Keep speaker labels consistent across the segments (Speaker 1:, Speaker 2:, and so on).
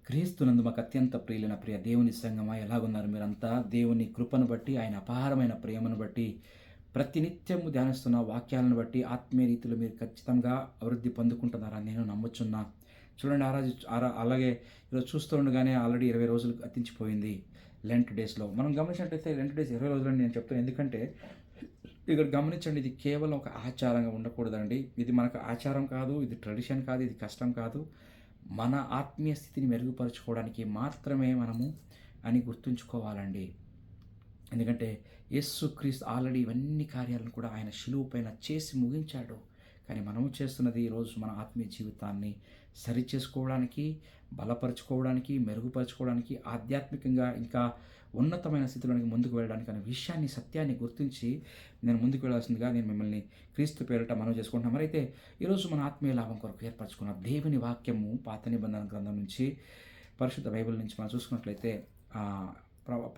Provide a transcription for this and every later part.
Speaker 1: క్రీస్తునందు మాకు అత్యంత ప్రియులైన ప్రియ దేవుని సంగమా ఎలాగున్నారు మీరంతా? దేవుని కృపను బట్టి, ఆయన అపారమైన ప్రేమను బట్టి, ప్రతినిత్యము ధ్యానిస్తున్న వాక్యాలను బట్టి ఆత్మీయ రీతిలో మీరు ఖచ్చితంగా అభివృద్ధి పొందుకుంటున్నారని నేను నమ్ముచున్నా. చూడండి అలాగే ఈరోజు చూస్తూ ఉండగానే ఆల్రెడీ 20 రోజులు గతించిపోయింది లెంట్ డేస్‌లో. మనం గమనించినట్లయితే లెంట్ డేస్ 20 రోజులని నేను చెప్తాను. ఎందుకంటే ఇక్కడ గమనించండి, ఇది కేవలం ఒక ఆచారంగా ఉండకూడదండి. ఇది మనకు ఆచారం కాదు, ఇది ట్రెడిషన్ కాదు, ఇది కష్టం కాదు. మన ఆత్మీయ స్థితిని మెరుగుపరుచుకోవడానికి మాత్రమే మనము అని గుర్తుంచుకోవాలండి. ఎందుకంటే యేసుక్రీస్తు ఆల్రెడీ ఇవన్నీ కార్యాలను కూడా ఆయన శిలువ పైన చేసి ముగించాడు. కానీ మనము చేస్తున్నది ఈరోజు మన ఆత్మీయ జీవితాన్ని సరిచేసుకోవడానికి, బలపరుచుకోవడానికి, మెరుగుపరుచుకోవడానికి, ఆధ్యాత్మికంగా ఇంకా ఉన్నతమైన స్థితిలోనికి ముందుకు వెళ్ళడానికి అనే విషయాన్ని, సత్యాన్ని గుర్తించి నేను ముందుకు వెళ్ళాల్సిందిగా నేను మిమ్మల్ని క్రీస్తు పేరిట మనవి చేసుకుంటున్నాను. మరైతే ఈరోజు మన ఆత్మీయ లాభం కొరకు ఏర్పరచుకున్న దేవుని వాక్యము పాత నిబంధన గ్రంథం నుంచి, పరిశుద్ధ బైబిల్ నుంచి మనం చూసుకున్నట్లయితే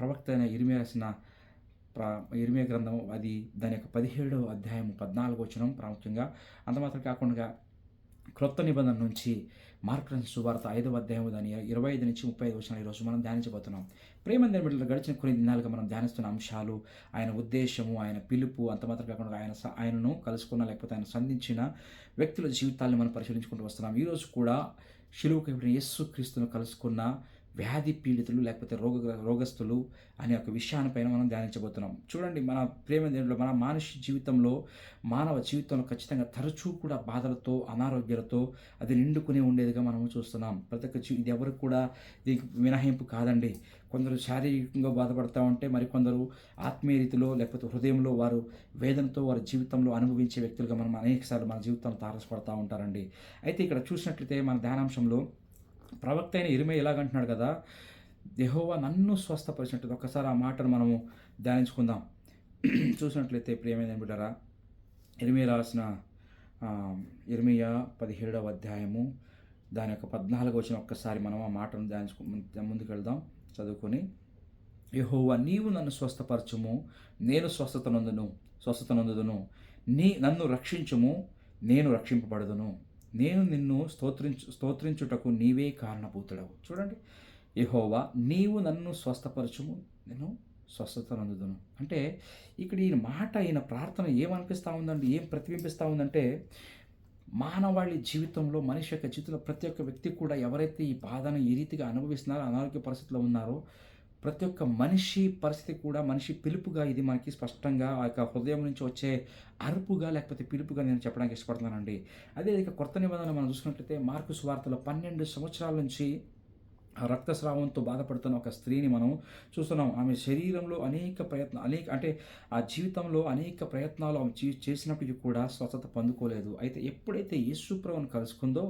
Speaker 1: ప్రవక్త అయిన ఇర్మియా రాసిన ఇర్మియా గ్రంథం, అది దాని యొక్క 17వ అధ్యాయం 14వ వచనం ప్రాముఖ్యంగా. అంత మాత్రం కాకుండా క్రొత్త నిబంధన నుంచి మార్కు రాసిన సువార్త 5వ అధ్యాయం దాని 25 నుంచి 35 వచనాలు ఈరోజు మనం ధ్యానించబోతున్నాం. ప్రేమందరి బిడ్డలు, గడిచిన కొన్ని దినాలుగా మనం ధ్యానిస్తున్న అంశాలు, ఆయన ఉద్దేశము, ఆయన పిలుపు, అంత మాత్రం కాకుండా ఆయనను కలుసుకున్న లేకపోతే ఆయన సంధించిన వ్యక్తుల జీవితాలను మనం పరిశీలించుకుంటూ వస్తున్నాం. ఈరోజు కూడా శిలువకు యేసుక్రీస్తును కలుసుకున్న వ్యాధి పీడితులు లేకపోతే రోగస్తులు అనే ఒక విషయానిపైన మనం ధ్యానించబోతున్నాం. చూడండి, మన ప్రేమ దేవుడిలో, మన మానవ జీవితంలో ఖచ్చితంగా తరచూ కూడా బాధలతో, అనారోగ్యాలతో అది నిండుకునే ఉండేదిగా మనము చూస్తున్నాం. ప్రతి ఒక్క ఇది ఎవరికి కూడా దీనికి మినహాయింపు కాదండి. కొందరు శారీరకంగా బాధపడతా ఉంటే, మరికొందరు ఆత్మీయ రీతిలో లేకపోతే హృదయంలో వారు వేదనతో వారి జీవితంలో అనుభవించే వ్యక్తులుగా మనం అనేకసార్లు మన జీవితంలో తారసపడతా ఉంటారండి. అయితే ఇక్కడ చూసినట్లయితే మన ధ్యానాంశంలో ప్రవక్త అయిన ఇర్మియా ఇలాగంటున్నాడు కదా, యెహోవా నన్ను స్వస్థపరిచినట్టు. ఒక్కసారి ఆ మాటను మనము ధ్యానించుకుందాం. చూసినట్లయితే ప్రియమైన బిడ్డరా, ఇర్మియా రాసిన ఇర్మియా 17వ అధ్యాయము దాని యొక్క 14వ వచనం ఒక్కసారి మనం ఆ మాటను ముందుకు వెళ్దాం చదువుకొని. యెహోవా నీవు నన్ను స్వస్థపరచుము, నేను స్వస్థత నొందుదును. నన్ను రక్షించుము, నేను రక్షింపబడుదును. నేను నిన్ను స్తోత్రించుటకు నీవే కారణభూతుడవు. చూడండి, యెహోవా నీవు నన్ను స్వస్థపరచుము, నేను స్వస్థత నొందుదును. అంటే ఇక్కడ ఈ మాట, ఈయన ప్రార్థన ఏమనిపిస్తూ ఉందండి, ఏం ప్రతిబింబిస్తూ ఉందంటే, మానవాళి జీవితంలో, మనిషి యొక్క జీవితంలో ప్రతి ఒక్క వ్యక్తి కూడా ఎవరైతే ఈ బాధను ఈ రీతిగా అనుభవిస్తున్నారో, అనారోగ్య పరిస్థితిలో ఉన్నారో, ప్రతి ఒక్క మనిషి పరిస్థితి కూడా, మనిషి పిలుపుగా ఇది మనకి స్పష్టంగా ఆ యొక్క హృదయం నుంచి వచ్చే అరుపుగా లేకపోతే పిలుపుగా నేను చెప్పడానికి ఇష్టపడుతున్నానండి. అదే ఇక కొత్త నిబంధనలు మనం చూసుకున్నట్లయితే మార్కు సువార్తలో 12 సంవత్సరాల నుంచి రక్తస్రావంతో బాధపడుతున్న ఒక స్త్రీని మనం చూస్తున్నాం. ఆమె శరీరంలో ఆ జీవితంలో అనేక ప్రయత్నాలు ఆమె చేసినప్పటికీ కూడా స్వస్థత పొందుకోలేదు. అయితే ఎప్పుడైతే యేసు ప్రభువును కలుసుకుందో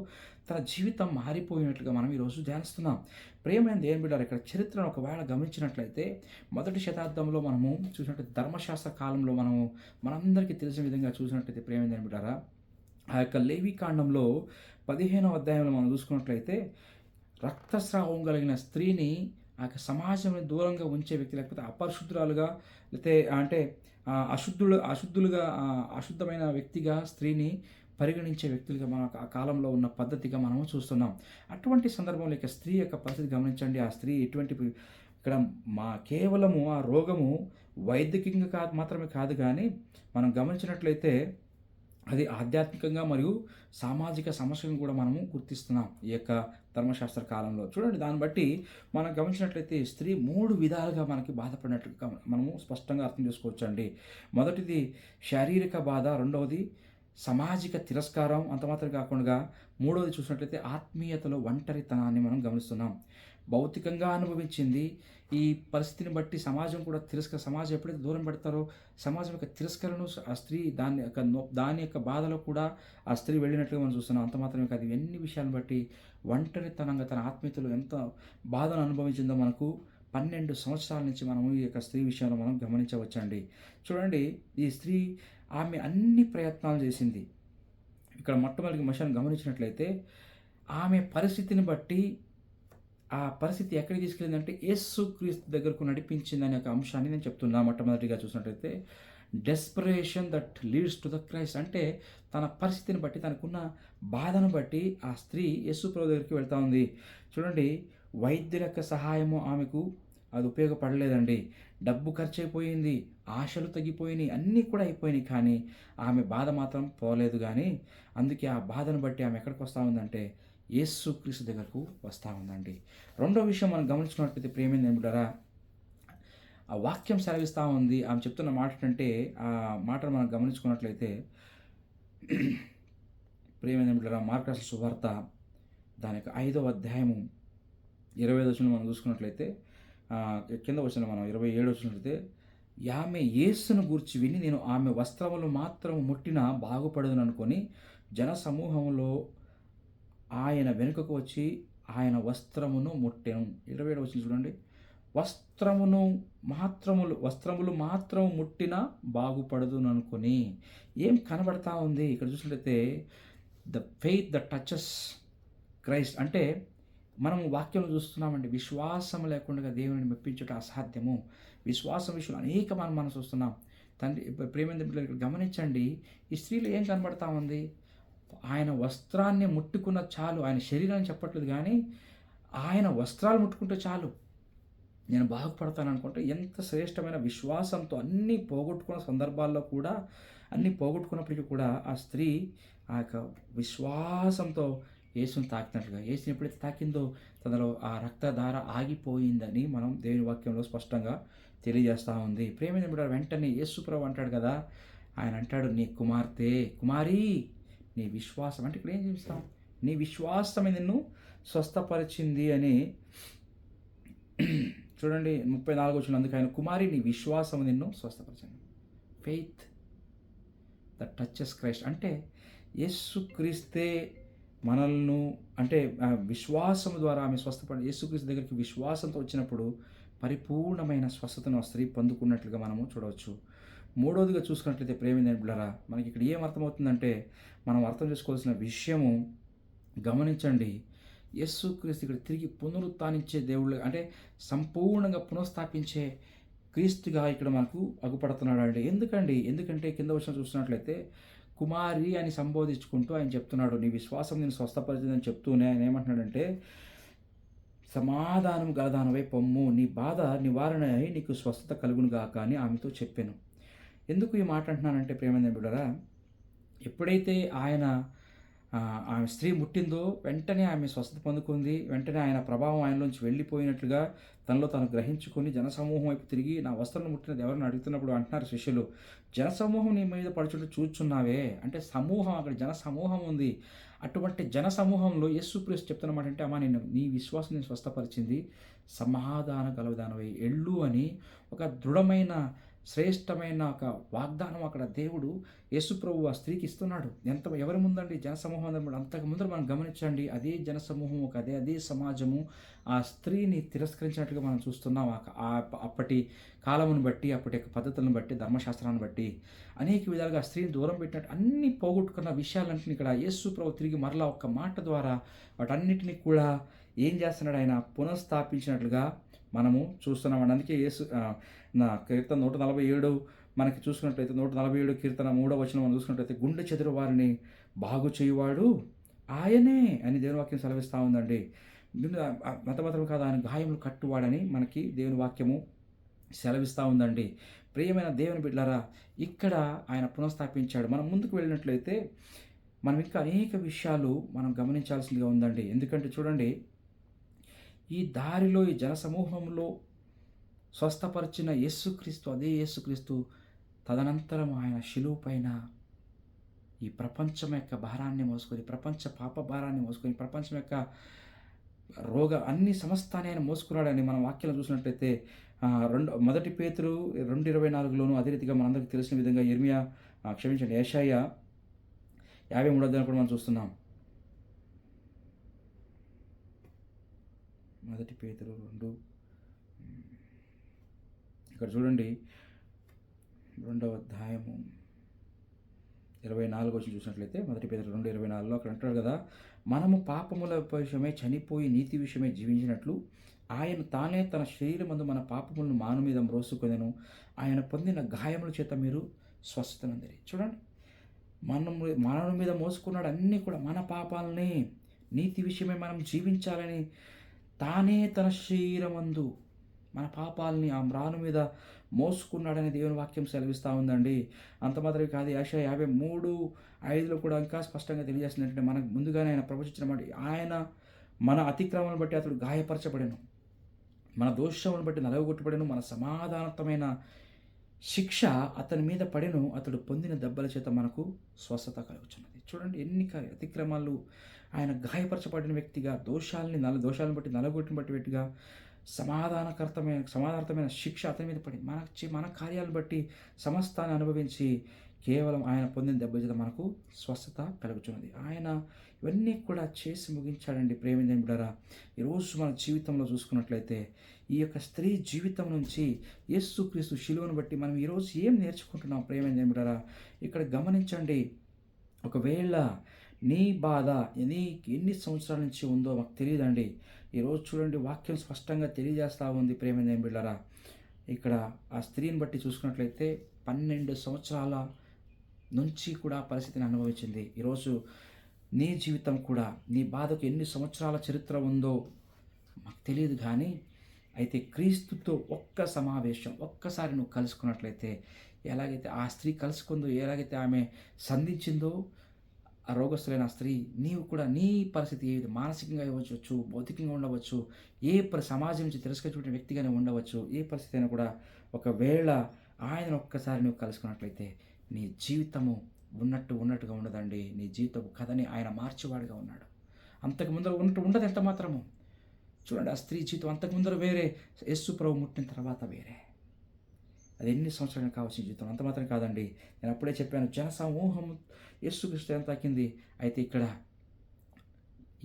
Speaker 1: తన జీవితం మారిపోయినట్లుగా మనం ఈరోజు ధ్యానిస్తున్నాం. ప్రియమైన దేవుని బిడ్డలారా, ఇక్కడ చరిత్రను ఒకవేళ గమనించినట్లయితే మొదటి శతాబ్దంలో మనము చూసినట్లయితే ధర్మశాస్త్ర కాలంలో మనందరికీ తెలిసిన విధంగా చూసినట్లయితే ప్రియమైన దేవుని బిడ్డలారా, ఆ యొక్క లేవి కాండంలో 15వ అధ్యాయంలో మనం చూసుకున్నట్లయితే రక్తస్రావం కలిగిన స్త్రీని ఆ సమాజంలో దూరంగా ఉంచే వ్యక్తి, లేకపోతే అపరిశుద్ధురాలుగా, లేకపోతే అశుద్ధమైన వ్యక్తిగా స్త్రీని పరిగణించే వ్యక్తులుగా మన ఆ కాలంలో ఉన్న పద్ధతిగా మనము చూస్తున్నాం. అటువంటి సందర్భంలో ఇక స్త్రీ యొక్క పరిస్థితి గమనించండి. ఆ స్త్రీ ఇక్కడ కేవలము ఆ రోగము వైద్యకంగా మాత్రమే కాదు, కానీ మనం గమనించినట్లయితే అది ఆధ్యాత్మికంగా మరియు సామాజిక సమస్యలను కూడా మనము గుర్తిస్తున్నాం ఈ యొక్క ధర్మశాస్త్ర కాలంలో. చూడండి, దాన్ని బట్టి మనం గమనించినట్లయితే స్త్రీ 3 విధాలుగా మనకి బాధపడినట్లుగా మనము స్పష్టంగా అర్థం చేసుకోవచ్చండి. మొదటిది శారీరక బాధ, రెండవది సామాజిక తిరస్కారం, అంత మాత్రం కాకుండా మూడవది చూసినట్లయితే ఆత్మీయతలో ఒంటరితనాన్ని మనం గమనిస్తున్నాం. భౌతికంగా అనుభవించింది. ఈ పరిస్థితిని బట్టి సమాజం కూడా సమాజం ఎప్పుడైతే దూరం పెడతారో సమాజం యొక్క తిరస్కరణను ఆ స్త్రీ దాని యొక్క బాధలో కూడా ఆ స్త్రీ వెళ్ళినట్లుగా మనం చూస్తున్నాం. అంత మాత్రమే కాదు, ఇవన్నీ విషయాలను బట్టి ఒంటరితనంగా తన ఆత్మీయతలో ఎంత బాధను అనుభవించిందో మనకు 12 సంవత్సరాల నుంచి మనము ఈ యొక్క స్త్రీ విషయంలో మనం గమనించవచ్చండి. చూడండి, ఈ స్త్రీ ఆమె అన్ని ప్రయత్నాలు చేసింది. ఇక్కడ మొట్టమొదటి విషయాన్ని గమనించినట్లయితే ఆమె పరిస్థితిని బట్టి ఆ పరిస్థితి ఎక్కడికి తీసుకెళ్ళిందంటే యేసుక్రీస్తు దగ్గరకు నడిపించిందనే ఒక అంశాన్ని నేను చెప్తున్నా. మొట్టమొదటిగా చూసినట్లయితే desperation that leads to the Christ. అంటే తన పరిస్థితిని బట్టి, తనకున్న బాధను బట్టి ఆ స్త్రీ యేసు ప్రభు దగ్గరికి వెళ్తా ఉంది. చూడండి, వైద్యుల యొక్క సహాయము ఆమెకు అది ఉపయోగపడలేదండి. డబ్బు ఖర్చయిపోయింది, ఆశలు తగ్గిపోయినాయి, అన్నీ కూడా అయిపోయినాయి. కానీ ఆమె బాధ మాత్రం పోలేదు గానీ, అందుకే ఆ బాధను బట్టి ఆమె ఎక్కడికొస్తా ఉందంటే, యేసుక్రీస్తు దగ్గరకు వస్తా ఉందండి. రెండో విషయం మనం గమనించుకున్నట్లయితే ప్రియమైన బిడ్డలారా, ఆ వాక్యం సెలవిస్తా ఉంది. ఆమె చెప్తున్న మాట ఏంటంటే, ఆ మాటను మనం గమనించుకున్నట్లయితే ప్రియమైన బిడ్డలారా, మార్కు రాసిన సువార్త దాని యొక్క 5వ అధ్యాయము 25వ వచనం మనం చూసుకున్నట్లయితే కింద వచనం మనం 27వ వచనట్లయితే, ఆమె యేసును గూర్చి విని నేను ఆమె వస్త్రములు మాత్రం ముట్టినా బాగుపడదుననుకొని జనసమూహంలో ఆయన వెనుకకు వచ్చి ఆయన వస్త్రమును ముట్టెను. 27వ వచనం చూడండి. వస్త్రములు మాత్రం ముట్టినా బాగుపడదుననుకొని. ఏం కనబడతా ఉంది ఇక్కడ చూసినట్లయితే, the faith the touches Christ. అంటే మనం వాక్యం చూస్తున్నామండి. విశ్వాసం లేకుండా దేవుని మెప్పించుట అసాధ్యము. విశ్వాసం విషయంలో అనేక మనం చూస్తున్నాం. తండ్రి ప్రేమైన బిడ్డలు ఇక్కడ గమనించండి. ఈ స్త్రీలో ఏం కనబడతా ఉంది? ఆయన వస్త్రాన్ని ముట్టుకున్న చాలు. ఆయన శరీరాన్ని చెప్పట్లేదు కానీ, ఆయన వస్త్రాలు ముట్టుకుంటే చాలు నేను బాగుపడతాను అనుకుంటే, ఎంత శ్రేష్టమైన విశ్వాసంతో అన్నీ పోగొట్టుకున్న సందర్భాల్లో కూడా, అన్నీ పోగొట్టుకున్నప్పటికీ కూడా ఆ స్త్రీ ఆ యొక్క విశ్వాసంతో యేసుని తాకినట్లుగా, యేసుని ఎప్పుడైతే తాకిందో తనలో ఆ రక్తధార ఆగిపోయిందని మనం దేవుని వాక్యంలో స్పష్టంగా తెలియజేస్తూ ఉంది. ప్రేమైన బిడ్డ వెంటనే యేసుప్రభు అంటాడు కదా, ఆయన అంటాడు, నీ కుమారి నీ విశ్వాసం. అంటే ఇక్కడ ఏం చేస్తాం? నీ విశ్వాసమే నిన్ను స్వస్థపరిచింది అని చూడండి. 34 వచ్చిన అందుకు ఆయన, కుమారి నీ విశ్వాసం నిన్ను స్వస్థపరిచింది. Faith the touches Christ. అంటే యేసుక్రీస్తే మనల్ని, అంటే విశ్వాసం ద్వారా ఆమె స్వస్థపడి యేసుక్రీస్తు దగ్గరికి విశ్వాసంతో వచ్చినప్పుడు పరిపూర్ణమైన స్వస్థతను ఆ స్త్రీ పొందుకున్నట్లుగా మనము చూడవచ్చు. మూడవదిగా చూసుకున్నట్లయితే ప్రేమైన బిడ్డలారా, మనకి ఇక్కడ ఏం అర్థమవుతుందంటే, మనం అర్థం చేసుకోవాల్సిన విషయము గమనించండి. యేసుక్రీస్తు ఇక్కడ తిరిగి పునరుత్థానించే దేవుళ్ళు, అంటే సంపూర్ణంగా పునఃస్థాపించే క్రీస్తుగా ఇక్కడ మనకు అగుపడుతున్నాడు అండి. ఎందుకంటే కింద వచ్చిన చూసినట్లయితే, కుమారి అని సంబోధించుకుంటూ ఆయన చెప్తున్నాడు, నీ విశ్వాసం నేను స్వస్థపరిచిందని చెప్తూనే ఆయన ఏమంటున్నాడంటే, సమాధానం గలదానవై పొమ్ము, నీ బాధ నివారణ అయి నీకు స్వస్థత కలుగును గాక అని ఆమెతో చెప్పాను. ఎందుకు ఈ మాట అంటున్నానంటే ప్రేమైన బిడ్డలారా, ఎప్పుడైతే ఆమె స్త్రీ ముట్టిందో వెంటనే ఆమె స్వస్థత పొందుకుంది. వెంటనే ఆయన ప్రభావం ఆయనలోంచి వెళ్ళిపోయినట్లుగా తనలో తాను గ్రహించుకొని జనసమూహం వైపు తిరిగి, నా వస్త్రం ముట్టినది ఎవరిని అడుగుతున్నప్పుడు అంటున్నారు శిష్యులు, జనసమూహం నీ మీద పడుచుంటూ చూచున్నావే. అంటే సమూహం, అక్కడ జనసమూహం ఉంది. అటువంటి జనసమూహంలో యేసుక్రీస్తు చెప్తున్నమాట అంటే, అమ్మా నీ విశ్వాసం నేను స్వస్థపరిచింది, సమాధాన కలవదానవై ఎళ్ళు అని ఒక దృఢమైన శ్రేష్టమైన ఒక వాగ్దానం అక్కడ దేవుడు యేసుప్రభు ఆ స్త్రీకి ఇస్తున్నాడు. ఎవరి ముందండి? జనసమూహం అందరూ. అంతకు ముందర మనం గమనించండి, అదే జనసమూహం, అదే సమాజము ఆ స్త్రీని తిరస్కరించినట్టుగా మనం చూస్తున్నాం. అప్పటి కాలమును బట్టి, అప్పటి యొక్క పద్ధతులను బట్టి, ధర్మశాస్త్రాన్ని బట్టి అనేక విధాలుగా ఆ స్త్రీని దూరం పెట్టినట్టు అన్ని పోగొట్టుకున్న విషయాలన్నింటినీ ఇక్కడ యేసుప్రభు తిరిగి మరలా ఒక్క మాట ద్వారా వాటన్నిటిని కూడా ఏం చేస్తున్నాడు? ఆయన పునఃస్థాపించినట్లుగా మనము చూస్తున్నామండి. అందుకే నా కీర్తన 147 మనకి చూసుకున్నట్లయితే, 147 కీర్తన 3వ వచనం మనం చూసుకున్నట్లయితే, గుండె చెదురు వారిని బాగు చేయువాడు ఆయనే అని దేవుని వాక్యం సెలవిస్తూ ఉందండి. మతమాత్రం కాదు, ఆయన గాయములు కట్టువాడని మనకి దేవుని వాక్యము సెలవిస్తూ ఉందండి. ప్రియమైన దేవుని బిడ్డలారా, ఇక్కడ ఆయన పునఃస్థాపించాడు. మనం ముందుకు వెళ్ళినట్లయితే మనం ఇంకా అనేక విషయాలు మనం గమనించాల్సిందిగా ఉందండి. ఎందుకంటే చూడండి, ఈ దారిలో ఈ జనసమూహంలో స్వస్థపరిచిన యేసుక్రీస్తు, అదే యేసుక్రీస్తు తదనంతరం ఆయన శిలువ పైన ఈ ప్రపంచం యొక్క భారాన్ని మోసుకొని, ప్రపంచ పాప భారాన్ని మోసుకొని, ప్రపంచం యొక్క అన్ని సమస్తాన్ని ఆయన మోసుకున్నాడని మనం వాక్యాలు చూసినట్లయితే, మొదటి పేతురు 2:24లోను, అదే రీతిగా మనందరికీ తెలిసిన విధంగా యెషయా 53 కూడా మనం చూస్తున్నాం. మొదటి పేతురు 2, ఇక్కడ చూడండి 2వ అధ్యాయము 24 వచ్చి చూసినట్లయితే, మొదటి పేతురు 2:24లో అక్కడ అంటాడు కదా, మనము పాపముల విషయమై చనిపోయి నీతి విషయమై జీవించినట్లు ఆయన తానే తన శరీరమందు మన పాపములను మాను మీద మ్రోసుకొనెను, ఆయన పొందిన గాయముల చేత మీరు స్వస్థతనందిరి. చూడండి, మన మీద మోసుకున్నాడు అన్నీ కూడా మన పాపాలని, నీతి విషయమై మనం జీవించాలని తానే తన శరీరమందు మన పాపాలని ఆ మ్రాను మీద మోసుకున్నాడని దేవుని వాక్యం సెలవిస్తూ ఉందండి. అంత మాత్రమే కాదు, యెషయా 53:5లో కూడా ఇంకా స్పష్టంగా తెలియజేస్తుంది ఏంటంటే, మనకు ముందుగానే ఆయన ప్రవచించిన మాట, ఆయన మన అతిక్రమలను బట్టి అతడు గాయపరచబడెను, మన దోషములను బట్టి నలగగొట్టబడెను, మన సమాధానతమైన శిక్ష అతని మీద పడెను, అతడు పొందిన దెబ్బల చేత మనకు స్వస్థత కలుగుచున్నది. చూడండి ఎన్ని అతిక్రమాలు, ఆయన గాయపరచబడిన వ్యక్తిగా, దోషాలను బట్టి నలగొట్టిన బట్టి వ్యక్తిగా సమాధానకరమైన శిక్ష అతని మీద పడింది. మన కార్యాలను బట్టి సమస్తాన్ని అనుభవించి కేవలం ఆయన పొందిన దెబ్బల చేత మనకు స్వస్థత కలుగుచున్నది. ఆయన ఇవన్నీ కూడా చేసి ముగించాడండి. ప్రేమించిన బిడ్డలారా, ఈరోజు మన జీవితంలో చూసుకున్నట్లయితే ఈ యొక్క స్త్రీ జీవితం నుంచి యేసుక్రీస్తు శిలువను బట్టి మనం ఈరోజు ఏం నేర్చుకుంటున్నాం? ప్రేమించిన బిడ్డలారా, ఇక్కడ గమనించండి. ఒకవేళ నీ బాధ నీకు ఎన్ని సంవత్సరాల నుంచి ఉందో మాకు తెలియదండి. ఈరోజు చూడండి, వాక్యం స్పష్టంగా తెలియజేస్తూ ఉంది. ప్రేమైన బిడ్డలారా, ఇక్కడ ఆ స్త్రీని బట్టి చూసుకున్నట్లయితే 12 సంవత్సరాల నుంచి కూడా పరిస్థితిని అనుభవించింది. ఈరోజు నీ జీవితం కూడా, నీ బాధకు ఎన్ని సంవత్సరాల చరిత్ర ఉందో మాకు తెలియదు, కానీ అయితే క్రీస్తుతో ఒక్కసారి నువ్వు కలుసుకున్నట్లయితే, ఎలాగైతే ఆ స్త్రీ కలుసుకుందో, ఎలాగైతే ఆమె సంధించిందో ఆ రోగస్తులైన స్త్రీ, నీవు కూడా నీ పరిస్థితి ఏది, మానసికంగా ఇవ్వచ్చు, భౌతికంగా ఉండవచ్చు, సమాజం నుంచి తిరస్కరించిన వ్యక్తిగానే ఉండవచ్చు, ఏ పరిస్థితి అయినా కూడా ఒకవేళ ఆయనను ఒక్కసారి నువ్వు కలుసుకున్నట్లయితే నీ జీవితము ఉన్నట్టుగా ఉండదండి. నీ జీవితపు కథని ఆయన మార్చేవాడిగా ఉన్నాడు. అంతకు ముందర ఉండదు ఎంత మాత్రము. చూడండి, ఆ స్త్రీ జీవితం అంతకు ముందర వేరే, యేసు ప్రభు ముట్టిన తర్వాత వేరే. అది ఎన్ని సంవత్సరాలు కావాల్సిన జీవితం. అంత మాత్రం కాదండి, నేను అప్పుడే చెప్పాను, జనసమూహం యేసుక్రీస్తు తాకింది. అయితే ఇక్కడ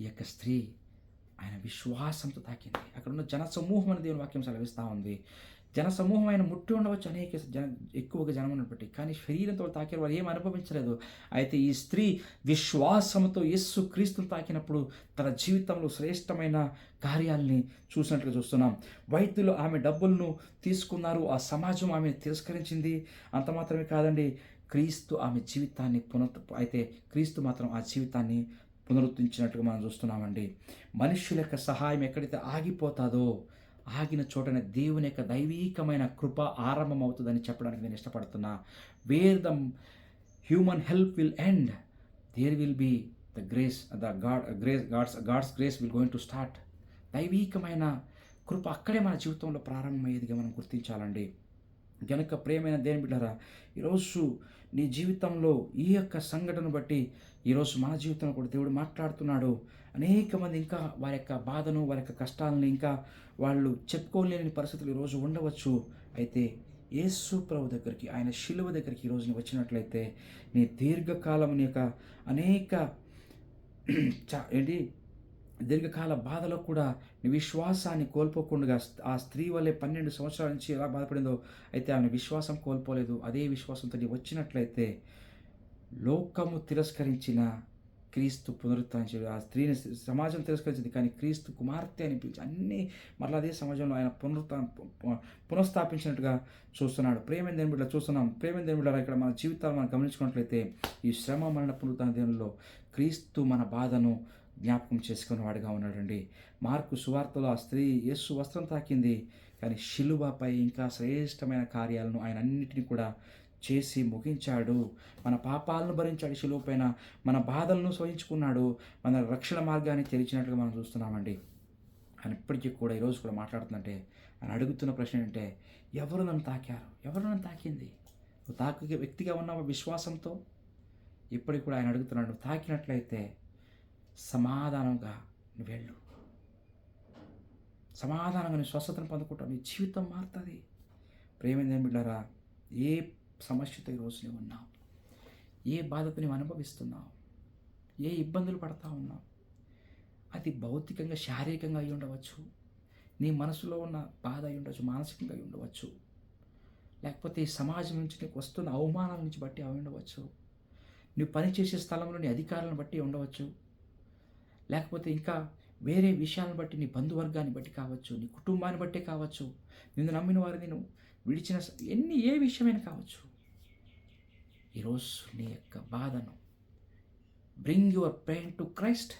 Speaker 1: ఈ యొక్క స్త్రీ ఆయన విశ్వాసంతో తాకింది. అక్కడ ఉన్న జనసమూహం అని దేవుని వాక్యం సెలవిస్తూ ఉంది. జనసమూహం ఆయన ముట్టి ఉండవచ్చు, ఎక్కువగా జనం ఉన్నప్పటి, కానీ శరీరంతో తాకిన వారు ఏం అనుభవించలేదు. అయితే ఈ స్త్రీ విశ్వాసంతో యేసుక్రీస్తును తాకినప్పుడు తన జీవితంలో శ్రేష్టమైన కార్యాలని చూసినట్లుగా చూస్తున్నాం. వైద్యులు ఆమె డబ్బులను తీసుకున్నారు, ఆ సమాజం ఆమె తిరస్కరించింది. అంత మాత్రమే కాదండి, క్రీస్తు ఆమె జీవితాన్ని క్రీస్తు మాత్రం ఆ జీవితాన్ని పునరుద్ధరించినట్టుగా మనం చూస్తున్నామండి. మనుష్యుల యొక్క సహాయం ఎక్కడైతే ఆగిపోతాదో, ఆగిన చోటనే దేవుని యొక్క దైవీకమైన కృప ఆరంభం అవుతుందని చెప్పడానికి నేను ఇష్టపడుతున్నా. Where the human help will end, there will be God's grace will going to start. దైవీకమైన కృప అక్కడే మన జీవితంలో ప్రారంభమయ్యేదిగా మనం గుర్తించాలండి. గనుక ప్రేమైన దేవుని బిడ్డలారా, ఈరోజు నీ జీవితంలో ఈ యొక్క సంఘటన బట్టి ఈరోజు మన జీవితంలో కూడా దేవుడు మాట్లాడుతున్నాడు. అనేక మంది ఇంకా వారి యొక్క బాధను, వారి యొక్క కష్టాలను ఇంకా వాళ్ళు చెప్పుకోలేని పరిస్థితులు ఈరోజు ఉండవచ్చు. అయితే యేసు ప్రభు దగ్గరికి, ఆయన శిలువ దగ్గరికి ఈరోజు నువ్వు వచ్చినట్లయితే నీ దీర్ఘకాలం నీ యొక్క అనేక దీర్ఘకాల బాధలో కూడా నీ విశ్వాసాన్ని కోల్పోకుండా, ఆ స్త్రీ వల్లే 12 సంవత్సరాల నుంచి ఎలా బాధపడిందో, అయితే ఆమె విశ్వాసం కోల్పోలేదు. అదే విశ్వాసంతో నీ వచ్చినట్లయితే లోకము తిరస్కరించిన క్రీస్తు పునరుద్ధరించి, ఆ స్త్రీని సమాజం తిరస్కరించింది, కానీ క్రీస్తు కుమార్తె అని పిలిచి అన్నీ మరలా అదే సమాజంలో ఆయన పునఃస్థాపించినట్టుగా చూస్తున్నాడు. ప్రేమైన దేవుని బిడ్డలు చూస్తున్నాం. ప్రేమైన దేవుని బిడ్డలు ఇక్కడ మన జీవితాలు మనం గమనించుకున్నట్లయితే ఈ శ్రమ మరణ పునరుద్ధరణ దేవునిలో క్రీస్తు మన బాధను జ్ఞాపకం చేసుకునే వాడిగా ఉన్నాడండి. మార్కు సువార్తలో ఆ స్త్రీ యేసు వస్త్రం తాకింది, కానీ శిలువపై ఇంకా శ్రేష్టమైన కార్యాలను ఆయన అన్నిటినీ కూడా చేసి ముగించాడు. మన పాపాలను భరించాడు శిలువ పైన, మన బాధలను సహించుకున్నాడు, మన రక్షణ మార్గాన్ని తెరిచినట్లుగా మనం చూస్తున్నామండి. ఆయన ఇప్పటికీ కూడా ఈరోజు కూడా మాట్లాడుతుందంటే ఆయన అడుగుతున్న ప్రశ్న ఏంటంటే, ఎవరు నన్ను తాకారు? ఎవరు నన్ను తాకింది? నువ్వు తాకే వ్యక్తిగా ఉన్నావు విశ్వాసంతో? ఇప్పటికి కూడా ఆయన అడుగుతున్నాడు, నువ్వు తాకినట్లయితే సమాధానంగా నువ్వు వెళ్ళు, సమాధానంగా నీ స్వస్థతను పొందుకుంటావు, నీ జీవితం మారుతుంది. ప్రేమైన బిడ్డలారా, ఏ సమస్యతో ఈరోజు నువ్వు ఉన్నావు, ఏ బాధతో నువ్వు అనుభవిస్తున్నావు, ఏ ఇబ్బందులు పడతా ఉన్నావు, అది భౌతికంగా శారీరకంగా అయి ఉండవచ్చు, నీ మనసులో ఉన్న బాధ అయి ఉండవచ్చు, మానసికంగా అయి ఉండవచ్చు, లేకపోతే ఈ సమాజం నుంచి నీకు వస్తున్న అవమానాల నుంచి బట్టి అయి ఉండవచ్చు, నువ్వు పనిచేసే స్థలంలో నీ అధికారులను బట్టి ఉండవచ్చు, లేకపోతే ఇంకా వేరే విషయాలను బట్టి, నీ బంధువర్గాన్ని బట్టి కావచ్చు, నీ కుటుంబాన్ని బట్టి కావచ్చు, నిన్ను నమ్మిన వారిని నువ్వు విడిచిన ఏ విషయమైనా కావచ్చు. ఈరోజు నీ యొక్క బాధను bring your pain to Christ.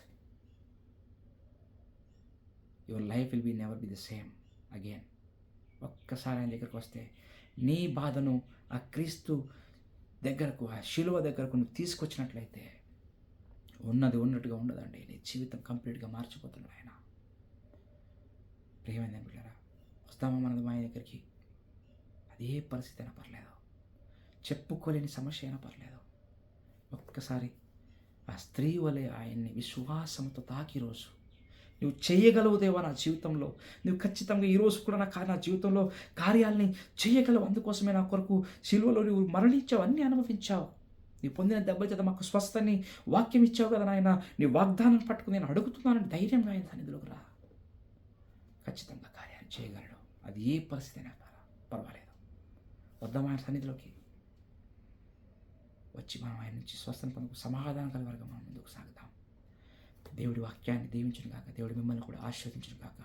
Speaker 1: Your life will be never be the same again. ఒక్కసారి ఆయన దగ్గరకు వస్తే నీ బాధను ఆ క్రీస్తు దగ్గరకు, ఆ శిలువ దగ్గరకు నువ్వు తీసుకొచ్చినట్లయితే ఉన్నది ఉన్నట్టుగా ఉండదండి. నీ జీవితం కంప్లీట్గా మార్చిపోతున్నాడు ఆయన. ప్రియమైన బిడ్డలారా, వస్తామా మనది మా ఆయన దగ్గరికి? అదే పరిస్థితి అయినా పర్లేదు, చెప్పుకోలేని సమస్య అయినా పర్లేదు, ఒక్కసారి ఆ స్త్రీ వలె ఆయన్ని విశ్వాసంతో తాకి రోజు నువ్వు చేయగలవు దేవా నా జీవితంలో, నువ్వు ఖచ్చితంగా ఈరోజు కూడా నా జీవితంలో కార్యాలని చేయగలవు, అందుకోసమే నా కొరకు శిలువలో నువ్వు మరణించావు, అన్నీ అనుభవించావు, నీ పొందిన దెబ్బల చేత మాకు స్వస్థని వాక్యం ఇచ్చావు కదా నాయన, నీ వాగ్దానం పట్టుకుని నేను అడుగుతున్నానని ధైర్యంగా ఆయన సన్నిధిలోకి రా. ఖచ్చితంగా కార్యాన్ని చేయగలడు. అది ఏ పరిస్థితి అయినా పర్వాలేదు. వద్దాం ఆయన సన్నిధిలోకి వచ్చి మనం ఆయన నుంచి స్వస్థను పొందుకు సమాధానం కలిగి మనం ముందుకు సాగుతాం. దేవుడి వాక్యాన్ని దీవించును గాక. దేవుడు మిమ్మల్ని కూడా ఆశీర్వదించును గాక.